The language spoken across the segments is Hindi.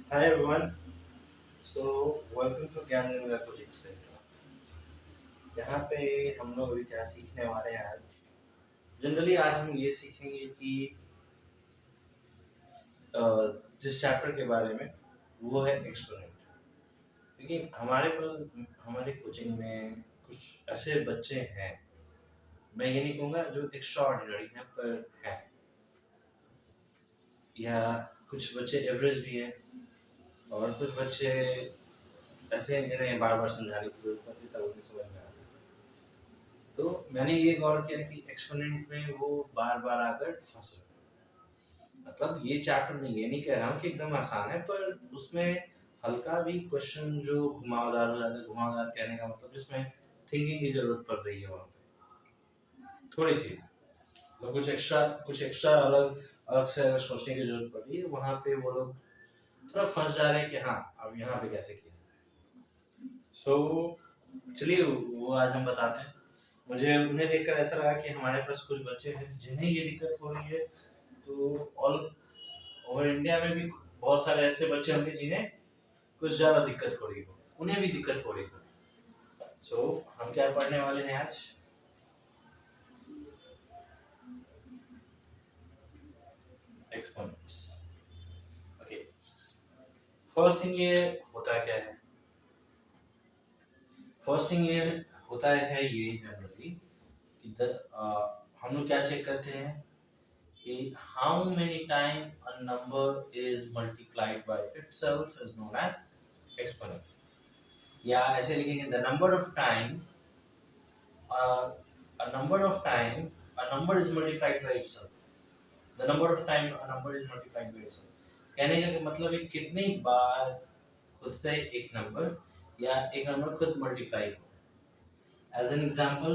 Hi everyone. Welcome to ज्ञान गंगा कोचिंग सेंटर। यहाँ पे हम लोग अभी क्या सीखने वाले हैं आज। जनरली आज हम ये सीखेंगे कि जिस चैप्टर के बारे में वो है एक्सपोनेंट। क्योंकि हमारे कोचिंग में कुछ ऐसे बच्चे हैं, मैं ये नहीं कहूँगा जो एक्स्ट्रा ऑर्डिनरी हैं, पर हैं, या कुछ बच्चे एवरेज भी हैं और कुछ बच्चे ऐसे हैं जिन्हें बार बार समझाने की जरूरत पड़ती है तब उन्हें समझ में आता है। तो मैंने ये गौर किया कि एक्सपोनेंट में वो बार बार आकर फंस रहे हैं। मतलब ये चैप्टर में ये नहीं कह रहा हूँ कि एकदम आसान है, पर उसमें हल्का भी क्वेश्चन जो घुमावदार हो जाता है। घुमावदार कहने का मतलब जिसमें थिंकिंग की जरूरत पड़ रही है वहाँ पे थोड़ी सी, तो कुछ एक्स्ट्रा अलग अलग से अगर सोचने की जरूरत पड़ रही है वहाँ पे वो लोग थोड़ा फंस जा रहे हैं कि हाँ अब यहाँ पे कैसे किया। सो चलिए वो आज हम बताते हैं। मुझे उन्हें देखकर ऐसा लगा कि हमारे पास कुछ बच्चे हैं जिन्हें ये दिक्कत हो रही है, तो ऑल ओवर इंडिया में भी बहुत सारे ऐसे बच्चे होंगे जिन्हें कुछ ज़्यादा दिक्कत हो रही हो, उन्हें भी दिक्कत हो रही हो। हम क्या पढ़ने वाले हैं आज? एक्सपोनेंट्स। ओके, फर्स्ट थिंग ये होता क्या है? फर्स्ट थिंग ये होता है ये जनरली कि हम लोग क्या चेक करते हैं कि how many time a number is multiplied by itself is known as exponent। या ऐसे लिखेंगे the number of time uh, a number of time a number is multiplied by itself। the number of time a number is multiplied by itself कहने का मतलब है कितनी बार खुद से एक नंबर या एक नंबर खुद मल्टीप्लाई हो। As an example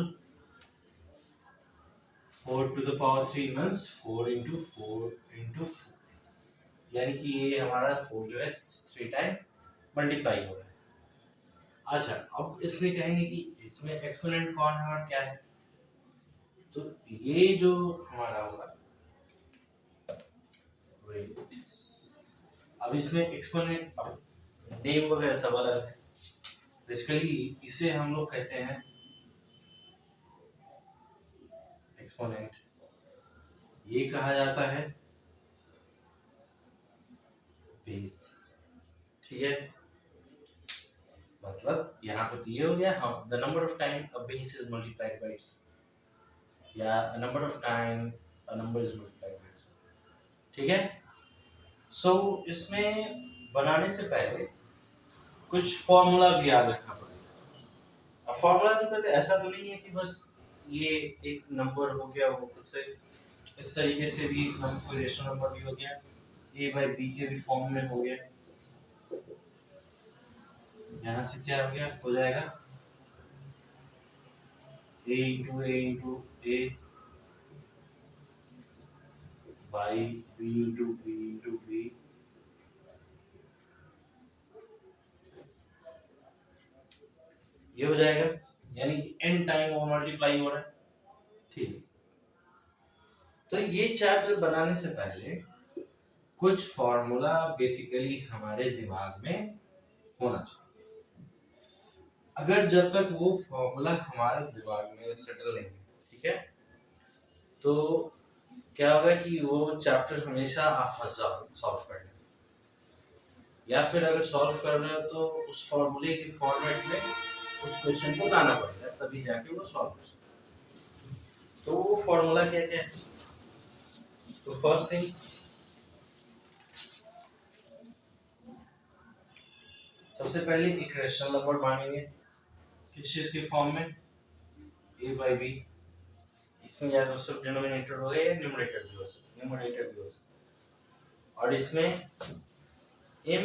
4 to the power 3 means 4 into 4 into 4, यानी कि ये हमारा 4 जो है 3 टाइम मल्टीप्लाई हो रहा है। अच्छा, अब इसमें कहेंगे कि इसमें एक्सपोनेंट कौन है और क्या है। तो ये जो हमारा होगा, अब इसमें एक्सपोनेंट, अब नेम वगैरह सब अलग है। बेसिकली इसे हम लोग कहते हैं एक्सपोनेंट। ये कहा जाता है बेस। ठीक है, मतलब यहाँ पे तो ये हो गया, हाँ, the number of time a base is multiplied by its, या number of time a number is multiplied by its. ठीक है। इसमें बनाने से पहले कुछ फॉर्मूला भी याद रखना पड़ेगा। अब फॉर्मूला से पहले ऐसा तो नहीं है कि बस ये एक नंबर हो गया वो खुद से, इस तरीके से भी कोई रेशनल नंबर भी हो गया, a बाई बी के भी फॉर्म में हो गया। यहाँ से क्या हो गया, हो जाएगा a into a by b into b, ये हो जाएगा, यानी कि n टाइम वो मल्टीप्लाई हो रहा है। ठीक है, तो ये चैप्टर बनाने से पहले कुछ फॉर्मूला बेसिकली हमारे दिमाग में होना चाहिए। अगर जब तक वो फॉर्मूला हमारे दिमाग में सेटल नहीं है, ठीक है, तो क्या होगा कि वो चैप्टर हमेशा आप फंस जाओगे सॉल्व करने में। या फिर अगर सॉल्व कर रहे हो तो उस फॉर्मूले के फॉर्मेट में उस क्वेश्चन को लाना पड़ेगा, तभी जाके वो सॉल्व हो सकता। तो वो फॉर्मूला क्या क्या है? तो फर्स्ट थिंग, सबसे पहले एक रेशनल नंबर मानेंगे, किस चीज के फॉर्म में, a बाई बी। इसमें या तो सिर्फ डिनोमिनेटर हो गया या न्यूमरेटर भी हो सकता, और इसमें m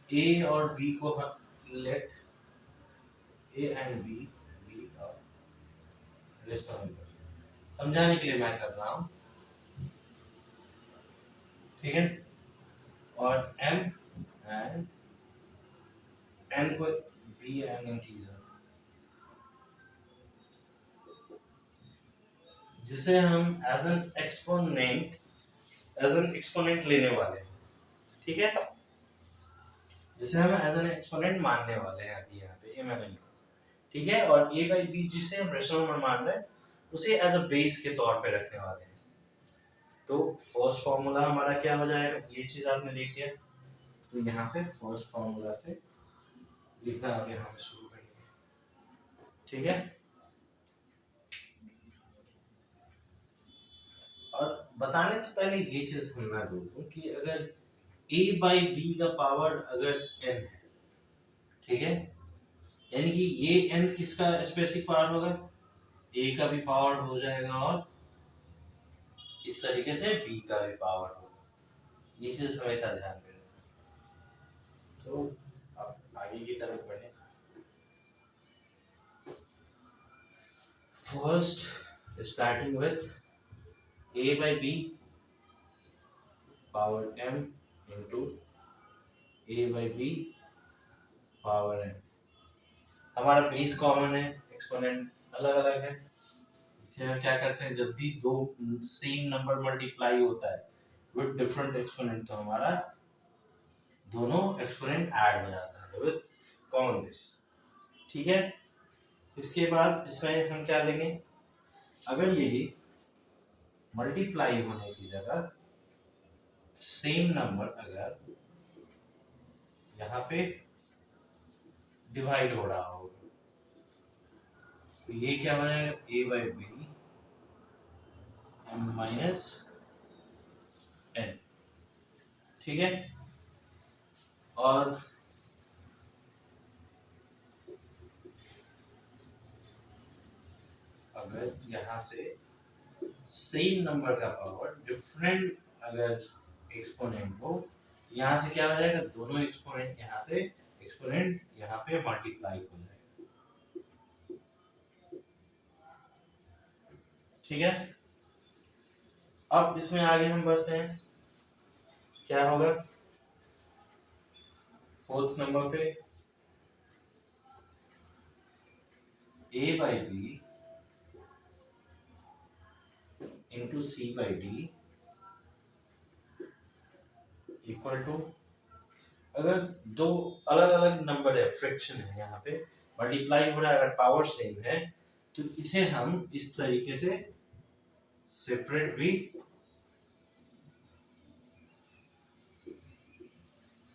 a और b को let a and b b और रेशनल नंबर, समझाने के लिए मैं कर रहा हूँ। ठीक है, और m एंड n को b एंड इंटीजर, जिसे हम एज एन एक्सपोनेंट लेने वाले हैं। ठीक है, जिसे हम एज एन एक्सपोनेंट मानने वाले हैं अभी यहाँ पे एम, ठीक है। और a बाई बी जिसे हम रेशनल नंबर मान रहे हैं उसे एज अ बेस के तौर पे रखने वाले हैं। तो फर्स्ट फॉर्मूला हमारा क्या हो जाएगा, ये चीज आपने देख लिया, तो यहाँ से फर्स्ट फॉर्मूला से लिखना आप यहाँ पे शुरू करेंगे, ठीक है। और बताने से पहले ये चीज मैं बोल दूं कि अगर a बाई बी का पावर अगर n है, ठीक है, यानी कि ये n किसका स्पेसिफिक पावर होगा, a का भी पावर हो जाएगा और इस तरीके से b का भी पावर होगा, ये चीज हमेशा ध्यान में रखना। तो अब आगे की तरफ बढ़े। First starting with a by b power m into a by b power n। हमारा बेस कॉमन है, एक्सपोनेंट अलग अलग है, इसे हम क्या करते हैं, जब भी दो सेम नंबर मल्टीप्लाई होता है विद डिफरेंट एक्सपोनेंट तो हमारा दोनों एक्सपोनेंट ऐड हो जाता है विद कॉमन बेस, ठीक है। इसके बाद इसमें हम क्या लेंगे, अगर यही मल्टीप्लाई होने की जगह सेम नंबर अगर यहाँ पे डिवाइड हो रहा होगा तो ये क्या हो जाएगा, a by b m minus एन, ठीक है। और अगर यहाँ से सेम नंबर का पावर डिफरेंट अगर एक्सपोनेंट हो, यहाँ से क्या हो जाएगा, दोनों एक्सपोनेंट यहाँ से एक्सपोनेंट यहाँ पे मल्टीप्लाई हो जाएगा, ठीक है। अब इसमें आगे हम बढ़ते हैं, क्या होगा, फोर्थ नंबर पे a by b into c by d equal to, अगर दो अलग अलग नंबर है, फ्रैक्शन है, यहाँ पे मल्टीप्लाई हो रहा है, अगर पावर सेम है तो इसे हम इस तरीके से सेपरेट भी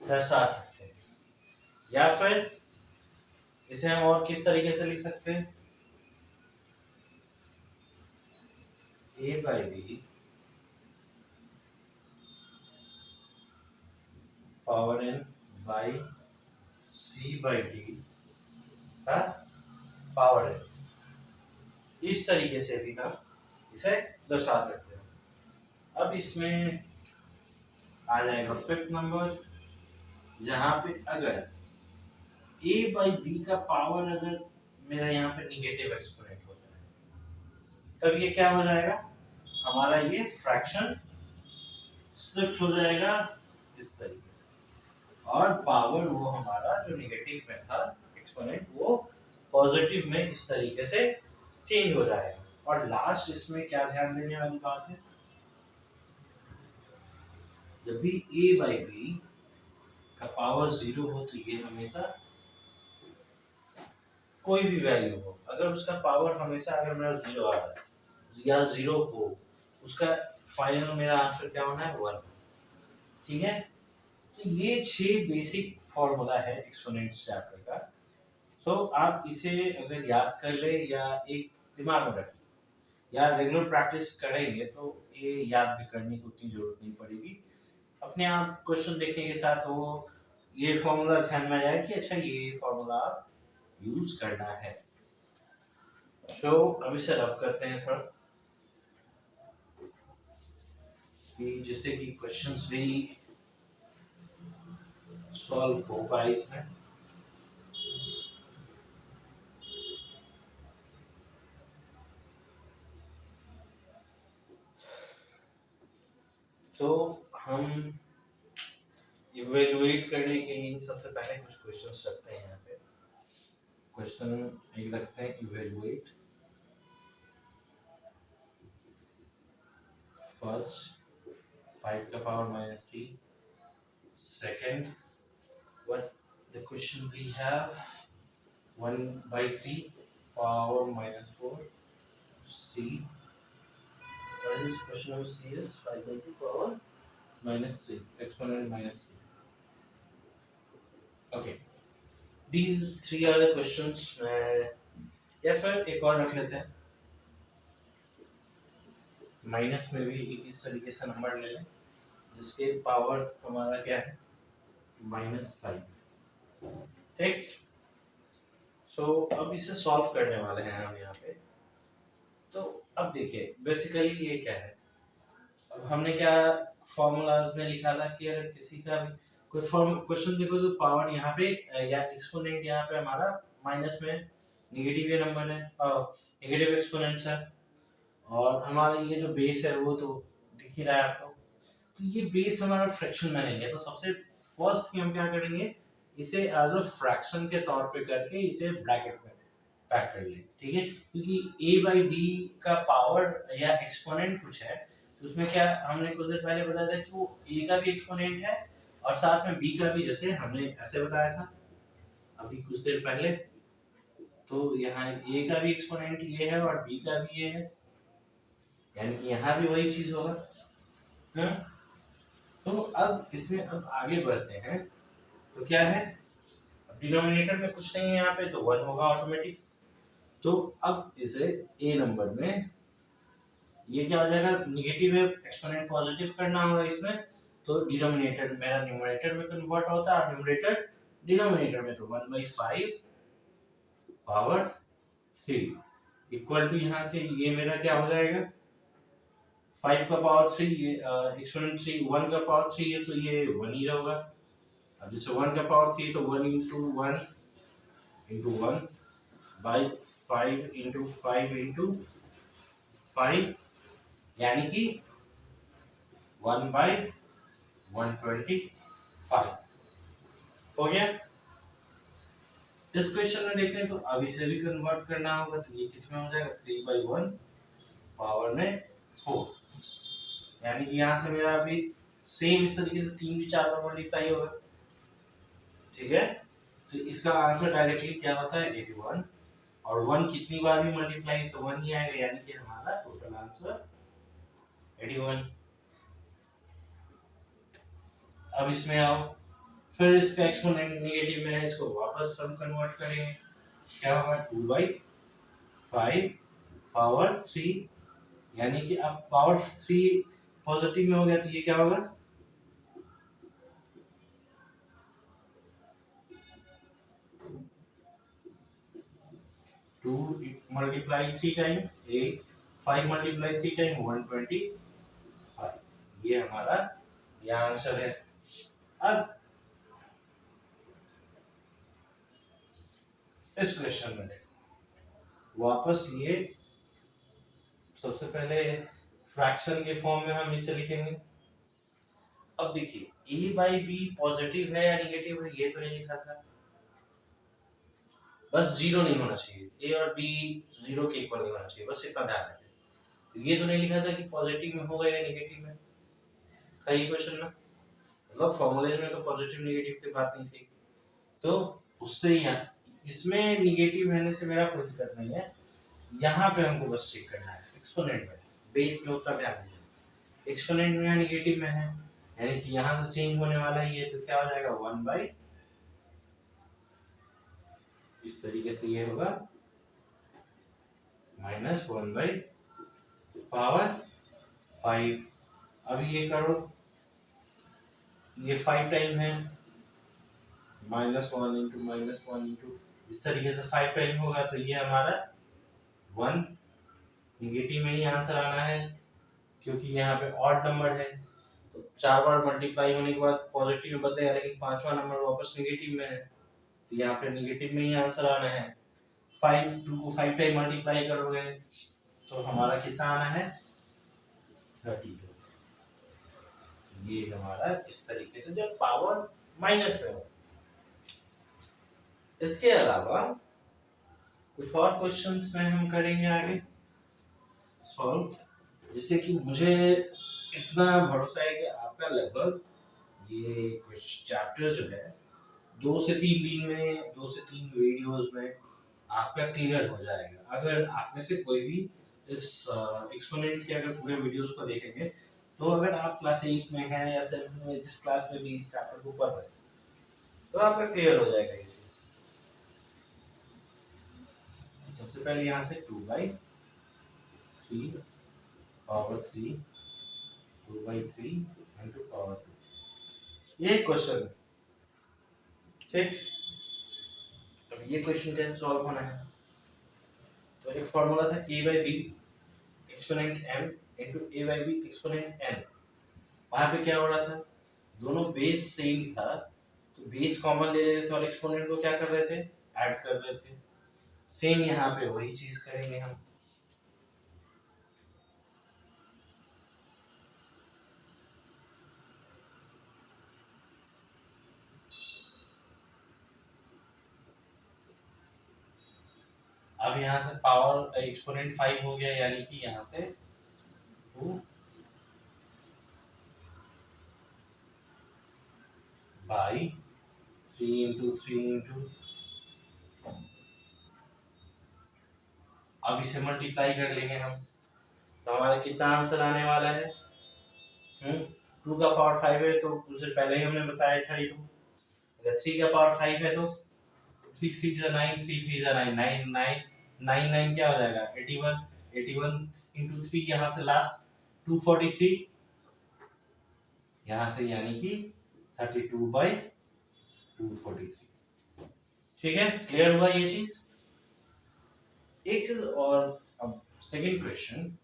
दर्शा सकते हैं, या फिर इसे हम और किस तरीके से लिख सकते हैं, a by b power n by c by d का पावर n, इस तरीके से भी हम इसे दर्शा सकते हैं। अब इसमें आ जाएगा फिफ्थ नंबर, जहां पे अगर a बाई बी का पावर अगर मेरा यहाँ पे निगेटिव एक्सपोनेंट हो जाए तब ये क्या हो जाएगा, हमारा ये फ्रैक्शन शिफ्ट हो जाएगा इस तरीके से, और पावर वो हमारा जो निगेटिव में था एक्सपोनेंट वो पॉजिटिव में इस तरीके से चेंज हो जाएगा। और लास्ट इसमें क्या ध्यान देने वाली बात है, जब भी a बाई बी का पावर 0 हो तो ये हमेशा कोई भी वैल्यू हो, अगर उसका पावर हमेशा अगर मेरा 0 आ रहा है या 0 हो, उसका फाइनल मेरा आंसर क्या होना है, 1, ठीक है। तो ये 6 बेसिक फॉर्मूला है एक्सपोनेंट चैप्टर का। सो आप इसे अगर याद कर ले या एक दिमाग में रख या रेगुलर प्रैक्टिस करेंगे तो ये याद भी करने की उतनी जरूरत नहीं पड़ेगी, अपने आप क्वेश्चन देखने के साथ वो ये फॉर्मूला ध्यान में आ जाए कि अच्छा ये फॉर्मूला आप यूज करना है। तो अब इसे रब करते हैं थोड़ा कि जिससे कि क्वेश्चंस भी सॉल्व हो पाए इसमें। तो हम इवेलुएट करने के लिए सबसे पहले कुछ क्वेश्चंस रखते हैं, यहाँ पे क्वेश्चन एक रखते हैं, इवेलुएट फर्स्ट 5 का power -3 Second, what the question we have, 1/3 power minus 4 c. What is question number c is 5/2 power minus c, exponent minus c. Okay, these three are the questions. या फिर एक और रख लेते हैं, माइनस में भी इस तरीके से नंबर ले लें जिसके पावर हमारा क्या है -5। ठीक, सो अब इसे सॉल्व करने वाले हैं हम यहाँ पे। तो अब देखिए बेसिकली ये क्या है, अब हमने क्या फॉर्मूलाज में लिखा था कि अगर किसी का भी कोई क्वेश्चन देखो तो पावर यहाँ पे या एक्सपोनेंट यहाँ पे हमारा माइनस में नेगेटिव नंबर है और नेगेटिव एक्सपोनेंट्स है, और हमारा ये जो बेस है वो तो दिख ही रहा है आपको। तो ये बेस हमारा फ्रैक्शन में नहीं है, तो सबसे फर्स्ट हम क्या करेंगे, इसे एज अ फ्रैक्शन के तौर पे करके इसे ब्रैकेट में पैक कर ले। ठीक है, क्योंकि a/b का पावर या एक्सपोनेंट कुछ है, तो उसमें क्या हमने कुछ देर पहले बताया था कि वो a का भी एक्सपोनेंट है और साथ में b का भी, जैसे हमने ऐसे बताया था अभी कुछ देर पहले। तो यहाँ a का भी एक्सपोनेंट ये है और b का भी ये है, यानी कि यहाँ भी वही चीज होगा। तो अब इसमें अब आगे बढ़ते हैं, तो क्या है, डिनोमिनेटर में कुछ नहीं है यहाँ पे, तो 1 होगा ऑटोमेटिक। तो अब इसे a नंबर में ये क्या हो जाएगा, निगेटिव है, एक्सपोनेंट पॉजिटिव करना होगा इसमें, तो डिनोमिनेटर मेरा न्यूमरेटर में कन्वर्ट होता है और न्यूमरेटर डिनोमिनेटर में, तो 1/5 पावर 3 इक्वल टू यहाँ से ये मेरा क्या हो जाएगा, 5 का पावर 3, ये एक्सपोनेंट 3, 1 का पावर 3 है तो ये 1 ही होगा। अब जैसे 1 का पावर 3 तो 1 into 1 into 1 by 5 into 5 into 5, यानी कि 1/125 हो गया। इस क्वेश्चन में देखें तो अब इसे भी कन्वर्ट करना होगा, तो ये किसमें हो जाएगा, 3/1 पावर में 4, यानी कि यहाँ से मेरा अभी सेम इस तरीके से 3 भी 4 बार मल्टीप्लाई होगा। ठीक है, तो इसका आंसर डायरेक्टली क्या होता है 81, और 1 कितनी बार भी मल्टीप्लाई तो 1 ही आएगा, यानी कि हमारा टोटल आंसर 81। अब इसमें आओ, फिर इसका एक्सपोनेंट नेगेटिव में है, इसको वापस हम कन्वर्ट करेंगे, क्या होगा 2/5 पावर 3, यानी कि अब पावर 3 पॉजिटिव में हो गया तो ये क्या होगा 2 मल्टीप्लाई 3 टाइम 8, 5 मल्टीप्लाई 3 टाइम 125, ये हमारा ये आंसर है। अब इस क्वेश्चन में देखो वापस ये सबसे पहले फ्रैक्शन के फॉर्म में हम इसे लिखेंगे। अब देखिए a/b पॉजिटिव है या नेगेटिव है ये तो नहीं लिखा था, बस जीरो नहीं होना चाहिए, a और b जीरो के इक्वल नहीं होना चाहिए, बस इतना ध्यान रखें। तो ये तो नहीं लिखा था कि पॉजिटिव में होगा या नेगेटिव में, था ये क्वेश्चन में, मतलब फॉर्मूलेज में तो पॉजिटिव नेगेटिव की बात नहीं थी। तो उससे यहाँ इसमें नेगेटिव रहने से मेरा कोई दिक्कत नहीं है, यहाँ पे हमको बस चेक करना है एक्सपोनेंट में, बेस में उतना ध्यान नहीं है, एक्सपोनेंट में नेगेटिव में है, यानी कि यहाँ से चेंज होने वाला ही है, तो क्या हो जाएगा 1/, इस तरीके से ये होगा -1/5। अब ये करो, ये 5 टाइम है, -1 into -1 into इस तरीके से 5 टाइम होगा, तो ये हमारा 1 नेगेटिव में ही आंसर आना है, क्योंकि यहाँ पे ऑड नंबर है, तो 4 बार मल्टीप्लाई होने के बाद पॉजिटिव में बदलेगा, लेकिन 5वां नंबर वापस नेगेटिव में है, तो यहाँ पे नेगेटिव में ही आंसर आना है। 2 को 5 टाइम मल्टीप्लाई करोगे तो हमारा कितना आना है 32, ये हमारा इस तरीके से जब पावर माइनस में हो। इसके अलावा कुछ और क्वेश्चंस में हम करेंगे आगे सॉल्व, जिससे कि मुझे इतना भरोसा है कि आपका लगभग ये कुछ चैप्टर जो है 2 से 3 दिन में, 2 से 3 वीडियोस में आपका क्लियर हो जाएगा। अगर आप में से कोई भी इस एक्सपोनेंट के अगर पूरे वीडियोस को देखेंगे, तो अगर आप क्लास 8 में हैं या 7 में, जिस क्लास में भी इस चैप्टर को पढ़ रहे हैं, तो आपका क्लियर हो जाएगा ये चीज। सबसे पहले यहाँ से 2/3 पावर 3 2/3 इंटू पावर 2, ये क्वेश्चन। ठीक, अब ये क्वेश्चन कैसे सॉल्व होना है? तो एक फॉर्मूला था a/b exponent m into a/b exponent n। वहां पे क्या हो रहा था, दोनों बेस सेम था, तो बेस कॉमन ले रहे थे और एक्सपोनेंट को क्या कर रहे थे, ऐड कर रहे थे। सेम यहाँ पे वही चीज करेंगे हम। अब यहाँ से पावर एक्सपोनेंट 5 हो गया, यानी कि यहाँ से 2 बाई 3 इंटू 3 इंटू, अब इसे मल्टीप्लाई कर लेंगे हम, तो हमारा कितना आंसर आने वाला है? 2 का पावर 5 है तो उससे पहले ही हमने बताया 32। अगर 3 का पावर 5 है तो 3 3 जा 9, 3 3 जा 9, 9 9 9 9 क्या हो जाएगा? 81 81 इंटू 3, यहाँ से लास्ट 243, यहाँ से यानी कि 32/243। ठीक है, क्लियर हुआ ये चीज? एक चीज और, अब सेकंड क्वेश्चन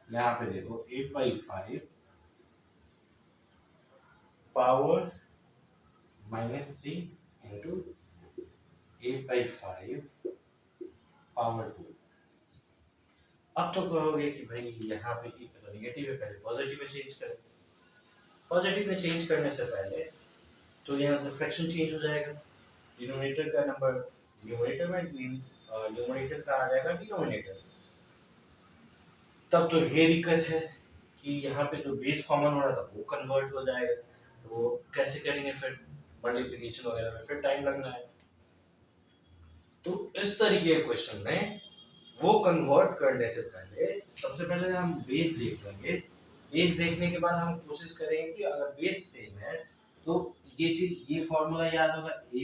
यहाँ पे देखो, 8/5 पावर -3 इंटू 8/5 पावर 2। अब तो कहोगे कि भाई यहाँ पे तो नेगेटिव है, पहले पॉजिटिव में चेंज करें। पॉजिटिव में चेंज करने से पहले तो यहाँ से फ्रैक्शन चेंज हो जाएगा, डिनोमिनेटर का नंबर न्यूमरेटर में, न्यूमरेटर का आ जाएगा डिनोमिनेटर। तब तो ये दिक्कत है कि यहाँ पे जो बेस कॉमन हो रहा था वो कन्वर्ट हो जाएगा, तो वो कैसे करेंगे फिर मल्टीप्लिकेशन वगैरह में, फिर टाइम लगना है। तो इस तरीके के क्वेश्चन में वो कन्वर्ट करने से पहले सबसे पहले हम बेस देख लेंगे। बेस देखने के बाद हम कोशिश करेंगे कि अगर बेस सेम है तो ये चीज, ये फॉर्मूला याद होगा, a/b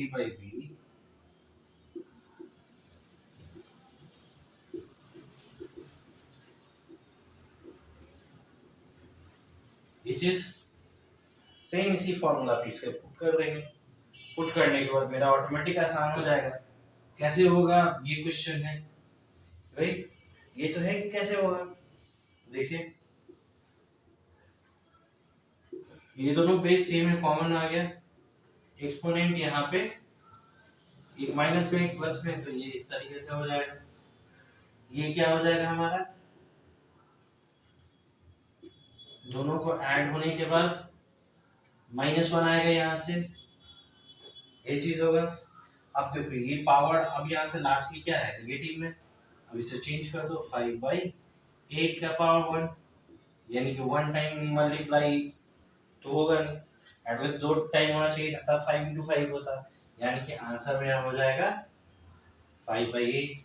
ये चीज सेम इसी फॉर्मूला पे इसके पुट कर देंगे। पुट करने के बाद मेरा ऑटोमेटिक आसान हो जाएगा। कैसे होगा ये क्वेश्चन है भाई, ये तो है कि कैसे होगा। देखिए ये दोनों बेस सेम है, कॉमन आ गया, एक्सपोनेंट यहाँ पे एक माइनस में एक प्लस में, तो ये इस तरीके से हो जाएगा। ये क्या हो जाएगा हमारा, दोनों को ऐड होने के बाद -1 आएगा यहाँ से, ये चीज होगा। अब देखो ये पावर, अब यहाँ से लास्टली क्या है, नेगेटिव में, अब इसे चेंज कर दो, 5/8 का पावर 1, यानी कि 1 टाइम मल्टीप्लाई तो होगा नहीं, एटलीस्ट 2 टाइम होना चाहिए था, 5 इंटू 5 होता, यानी कि आंसर मेरा हो जाएगा 5/8।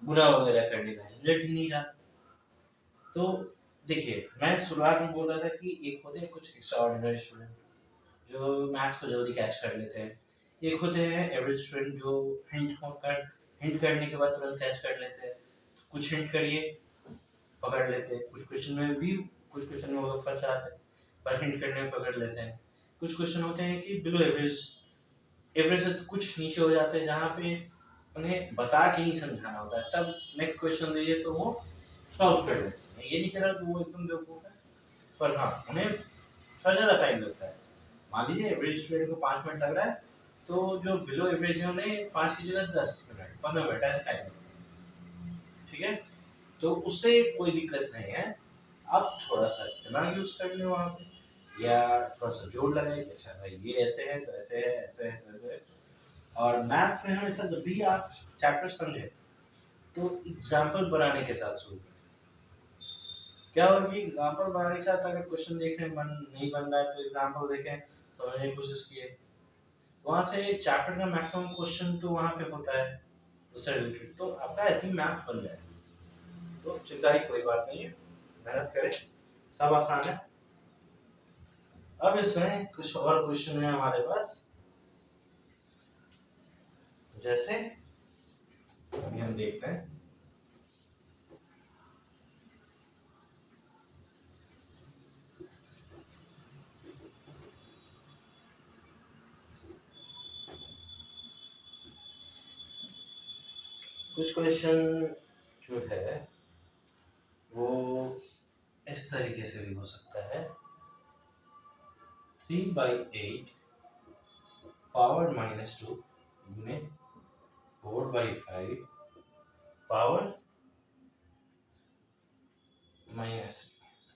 गुना वगैरह करने का झंझट ही नहीं रहा। तो देखिए मैं शुरुआत में बोल रहा था कि एक होते हैं कुछ एक्स्ट्राऑर्डिनरी स्टूडेंट जो मैथ्स को जल्दी कैच कर लेते हैं, एक होते हैं एवरेज स्टूडेंट जो हिंट करने के बाद तुरंत कैच कर लेते हैं। कुछ हिंट करिए पकड़ लेते हैं, कुछ क्वेश्चन में भी, कुछ क्वेश्चन में वो लोग फंस जाते हैं पर हिंट करने में पकड़ लेते हैं। कुछ क्वेश्चन होते हैं कि बिलो एवरेज, एवरेज से कुछ नीचे हो जाते हैं, जहाँ पे उन्हें बता के ही समझाना होता है, तब नेक्स्ट क्वेश्चन दीजिए तो वो सॉल्व कर लेते हैं। ये नहीं कह रहा कि वो एकदम बेवकूफ है, पर हाँ उन्हें थोड़ा ज़्यादा टाइम लगता है। मान लीजिए एवरेज स्टूडेंट को 5 मिनट लग रहा है, तो जो बिलो एवरेज है उन्हें 5 की जगह 10 मिनट 15 मिनट ऐसा टाइम लगता है। ठीक है, तो उससे कोई दिक्कत नहीं है। आप थोड़ा सा दिमाग यूज कर ले वहाँ पे, या थोड़ा सा जोड़ लगाए, अच्छा भाई ये ऐसे है तो ऐसे है, ऐसे है तो ऐसे है। और मैथ्स में हमेशा जब भी आप चैप्टर समझे तो एग्जाम्पल बनाने के साथ शुरू करें। क्या होगा कि एग्जाम्पल बनाने के साथ अगर क्वेश्चन देखने मन नहीं बन रहा है तो एग्जाम्पल देखें, समझने की कोशिश किए, वहां से चैप्टर का मैक्सिमम क्वेश्चन तो वहां पे होता है उससे रिलेटेड, तो आपका ऐसे ही मैथ बन जाएगा। तो चिंता की कोई बात नहीं है, मेहनत करें, सब आसान है। अब इसमें कुछ और क्वेश्चन है हमारे पास, जैसे अभी हम देखते हैं। कुछ क्वेश्चन जो है वो इस तरीके से भी हो सकता है, 3/8 पावर -2 गुने 4/5 पावर माइनस।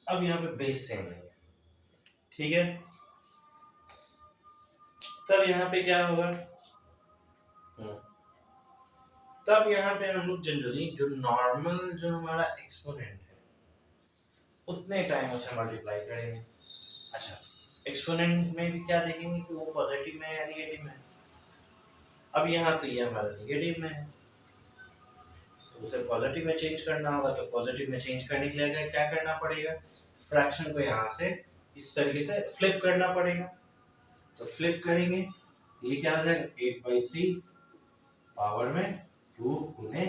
अब यहाँ पे बेस सेम नहीं है, ठीक है, तब यहाँ पे क्या होगा, तब यहाँ पे हम लोग जनरली जो नॉर्मल जो हमारा एक्सपोनेंट है उतने टाइम उसे मल्टीप्लाई करेंगे। अच्छा, एक्सपोनेंट में भी क्या देखेंगे कि वो पॉजिटिव में है या नेगेटिव में है। अब यहाँ तो ये हमारा नेगेटिव में है, तो उसे पॉजिटिव में चेंज करना होगा, तो पॉजिटिव में चेंज करने के लिए क्या करना पड़ेगा, फ्रैक्शन को यहाँ से इस तरीके से फ्लिप करना पड़ेगा। तो फ्लिप करेंगे, ये क्या हो जाएगा 8/3 पावर में 2 गुने,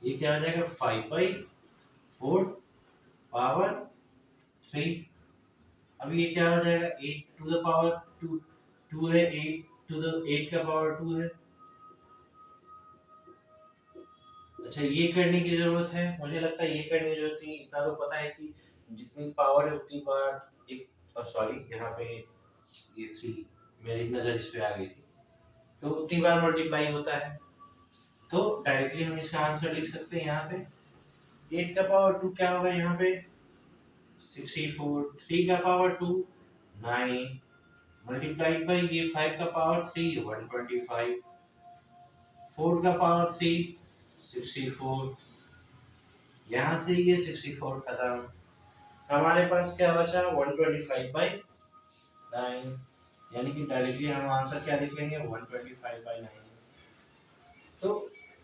ये क्या हो जाएगा 5/4 पावर 3। अब ये क्या हो जाएगा 8 टू द पावर 2 है, 8 टू द 8 का पावर 2 है। अच्छा, ये करने की जरूरत है, मुझे लगता है ये करने की जरूरत नहीं, इतना तो पता है कि जितनी पावर है उतनी बार एक, सॉरी यहाँ पे ये 3 मेरी नजर इस पे आ गई थी, तो उतनी बार मल्टीप्लाई होता है। तो डायरेक्टली हम इसका आंसर लिख सकते हैं, यहाँ पे 8 का पावर 2 क्या होगा, यहाँ पे 64, 3 का पावर 2 9 मल्टीप्लाइड बाई ये 5 का पावर 3 125, 4 का पावर 3 64, यहाँ से ये 64 खत्म, हमारे पास क्या बचा 125/9, यानी कि डायरेक्टली हम आंसर क्या लिख लेंगे 125/9। तो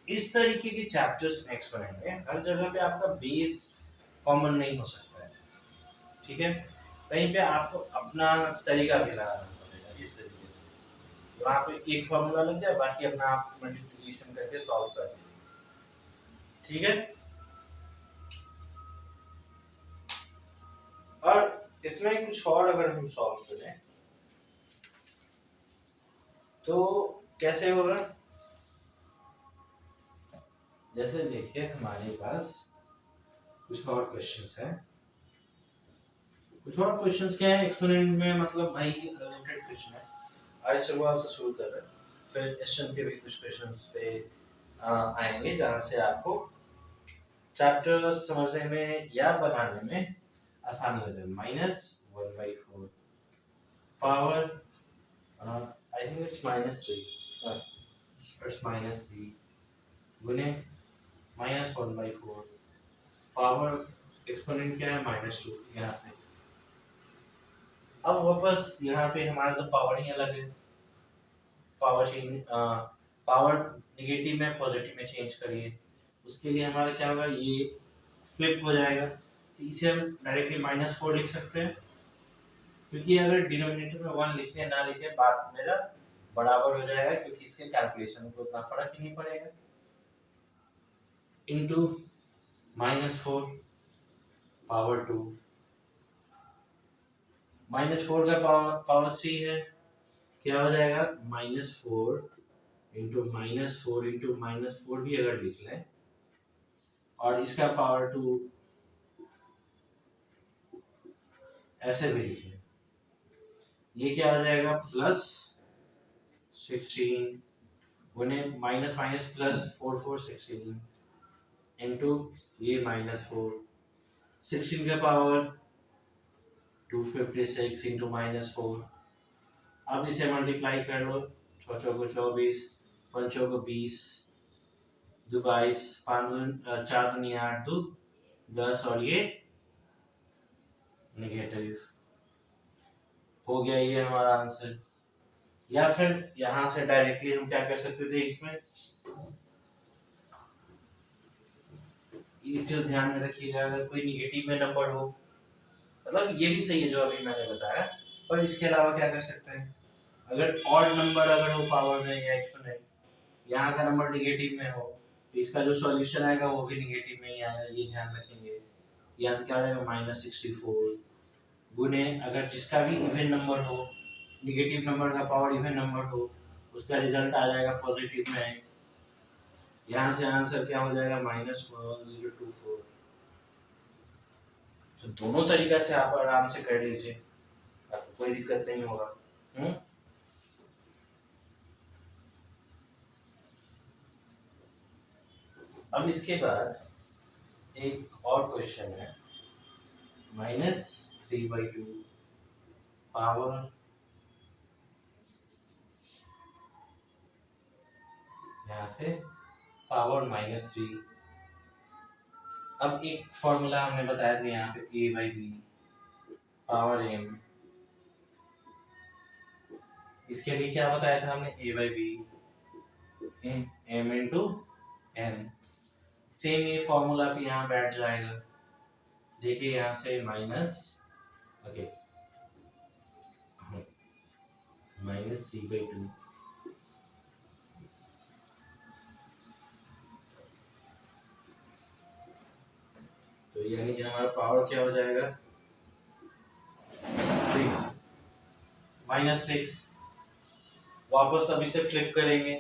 इस तरीके के चैप्टर्स में एक्सपोनेंट में हर जगह पे आपका बेस कॉमन नहीं हो सकता है, ठीक है, कहीं पे आपको अपना तरीका भी लगाना पड़ेगा इस तरीके से, वहाँ पे एक फॉर्मूला लग जाए, बाकी अपना आप मल्टीप्लिकेशन करके सॉल्व कर दीजिए, ठीक है। और इसमें कुछ और अगर हम सॉल्व करें तो कैसे होगा, जैसे देखिए हमारे पास कुछ और क्वेश्चंस हैं, कुछ और क्वेश्चंस क्या है एक्सपोनेंट में, मतलब भाई रिलेटेड क्वेश्चन है, आज शुरुआत से शुरू कर रहे हैं, फिर क्वेश्चन के भी कुछ क्वेश्चंस पे आएंगे जहाँ से आपको चैप्टर समझने में, याद बनाने में आसानी हो जाए। -1/4 power, I think it's -3, it's -3 गुने -1/4 पावर, एक्सपोनेंट क्या है -2, यहाँ से। अब वापस यहाँ पे हमारा तो पावर ही अलग है, पावर चेंज, पावर नेगेटिव में पॉजिटिव में चेंज करिए, उसके लिए हमारा क्या होगा, ये फ्लिप हो जाएगा, तो इसे हम डायरेक्टली -4 लिख सकते हैं, क्योंकि अगर डिनोमिनेटर में 1 लिखे ना लिखे बात मेरा बराबर हो जाएगा, क्योंकि इसके कैलकुलेशन को उतना फर्क ही नहीं पड़ेगा, इनटू -4 पावर 2, -4 का पावर 3 है, क्या हो जाएगा -4 इंटू -4 भी अगर लिख लें, और इसका पावर 2 ऐसे भी लिख लें, ये क्या हो जाएगा +16 गुने -+4 16 इंटू ये -4, 16 का पावर 256 इंटू -4। अब इसे मल्टीप्लाई कर लो, 6 को 24, 5 को 20, 2 22, 5 4 8 2 10, और ये नेगेटिव। हो गया ये हमारा आंसर। या फिर यहां से डायरेक्टली हम क्या कर सकते थे, इसमें ये चीज ध्यान में रखिएगा, अगर कोई निगेटिव में नंबर हो, मतलब ये भी सही है जो अभी मैंने बताया, पर इसके अलावा क्या कर सकते हैं, अगर ऑड नंबर अगर हो पावर में या एक्सपोनेंट, यहाँ का नंबर निगेटिव में हो तो इसका जो सॉल्यूशन आएगा वो भी निगेटिव में ही आएगा, ये ध्यान रखेंगे। यहाँ से क्या आएगा -64 गुने, अगर जिसका भी इवन नंबर हो, निगेटिव नंबर का पावर इवन नंबर हो, उसका रिजल्ट आ जाएगा पॉजिटिव में। यहाँ से आंसर क्या हो जाएगा -1024। तो दोनों तरीका से आप आराम से कर लीजिए, आपको कोई दिक्कत नहीं होगा। अब इसके बाद एक और क्वेश्चन है, -3/2 पावर, यहाँ से पावर -3। अब एक फॉर्मूला हमने बताया था यहाँ पे a/b पावर m, इसके लिए क्या बताया था हमने, a/b m into n। Same ये फॉर्मूला भी यहाँ बैठ जाएगा। देखिए यहाँ से ओके -3/2 तो यानी कि हमारा पावर क्या हो जाएगा 6 वापस अब इसे फ्लिप करेंगे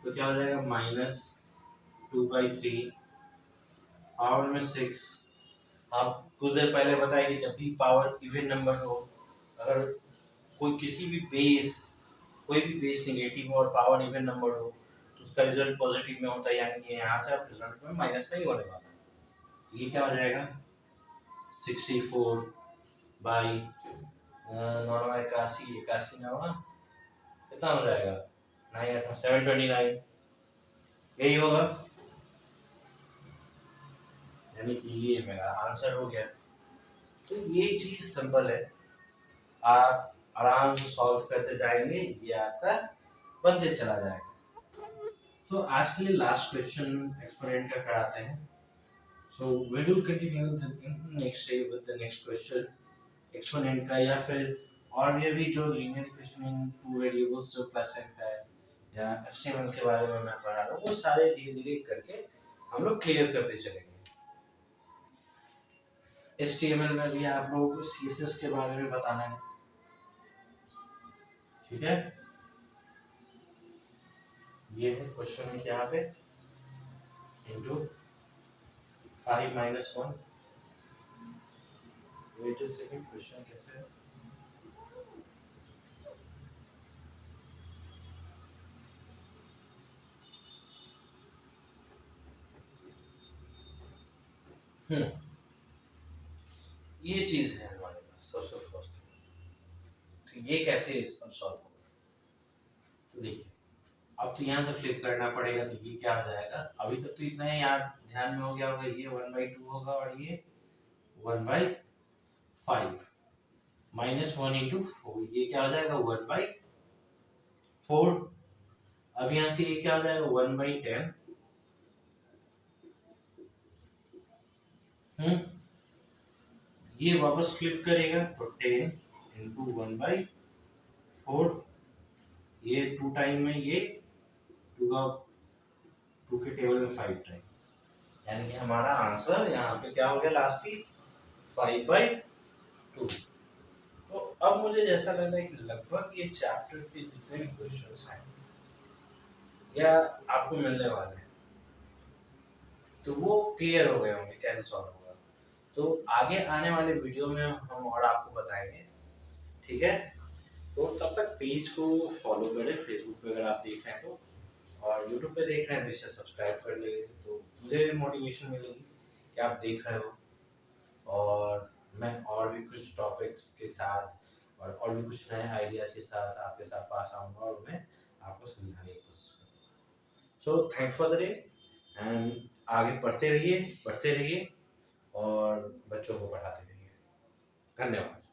तो क्या हो जाएगा -2/3 पावर में 6। आप कुछ देर पहले बताया कि जब भी पावर इवन नंबर हो, अगर कोई कोई भी बेस नेगेटिव हो और पावर इवन नंबर हो तो उसका रिजल्ट पॉजिटिव में होता है, यानी कि यहाँ से आप रिजल्ट में माइनस नहीं होने वाला है। ये क्या हो जाएगा 64 बाई 81 ना होगा, कितना हो जाएगा 729, यही होगा, यानी कि ये मेरा आंसर हो गया। तो ये चीज सिंपल है, आप आराम से सॉल्व करते जाएंगे, ये आपका बनते चला जाएगा। तो आज के लिए लास्ट क्वेश्चन एक्सपोनेंट का कराते हैं। So we will continue next day with the next question exponent का, या फिर और ये भी जो linear equation in two variables जो प्लस टेन का है या एचटीएमएल के बारे में मैं पढ़ा रहा हूँ, वो सारे धीरे धीरे करके हम लोग क्लियर करते चलेंगे। एचटीएमएल में भी आप लोगों को सीएसएस के बारे में बताना है, ठीक है। ये है क्वेश्चन यहाँ पे into 5 - 1। Wait a second, question कैसे है, ये चीज है हमारे पास सबसे फर्स्ट। तो ये कैसे हम सॉल्व होगा, तो देखिए अब तो यहाँ से फ्लिप करना पड़ेगा, तो ये क्या हो जाएगा, अभी तक तो इतना ही याद ध्यान में हो गया होगा, ये 1/2 होगा और ये 1/5 -1 इंटू 4, ये क्या हो जाएगा 1/4। अब यहाँ से ये क्या हो जाएगा 1/10, ये वापस फ्लिप करेगा तो 10 इंटू 1/4, ये 2 टाइम में, ये 2 के टेबल में 5 टाइम, यानी कि हमारा आंसर यहाँ पे क्या हो गया लास्ट की 5/2। तो अब मुझे जैसा लग रहा है कि लगभग ये चैप्टर के जितने भी क्वेश्चंस हैं या आपको मिलने वाले हैं तो वो क्लियर हो गए होंगे कैसे सॉल्व होगा। तो आगे आने वाले वीडियो में हम और आपको बताएंगे, ठीक है। तो तब तक पेज को फॉलो करें, फेसबुक पे अगर आप देख रहे हैं तो, और यूट्यूब पे देख रहे हैं तो इसे सब्सक्राइब कर लेंगे, तो मुझे भी मोटिवेशन मिलेगी कि आप देख रहे हो, और मैं और भी कुछ टॉपिक्स के साथ और भी कुछ नए आइडियाज के साथ आपके साथ पास आऊँगा और मैं आपको समझाने की कोशिश करूँगा। So thanks for the day, and आगे पढ़ते रहिए और बच्चों को पढ़ाते रहिए। धन्यवाद।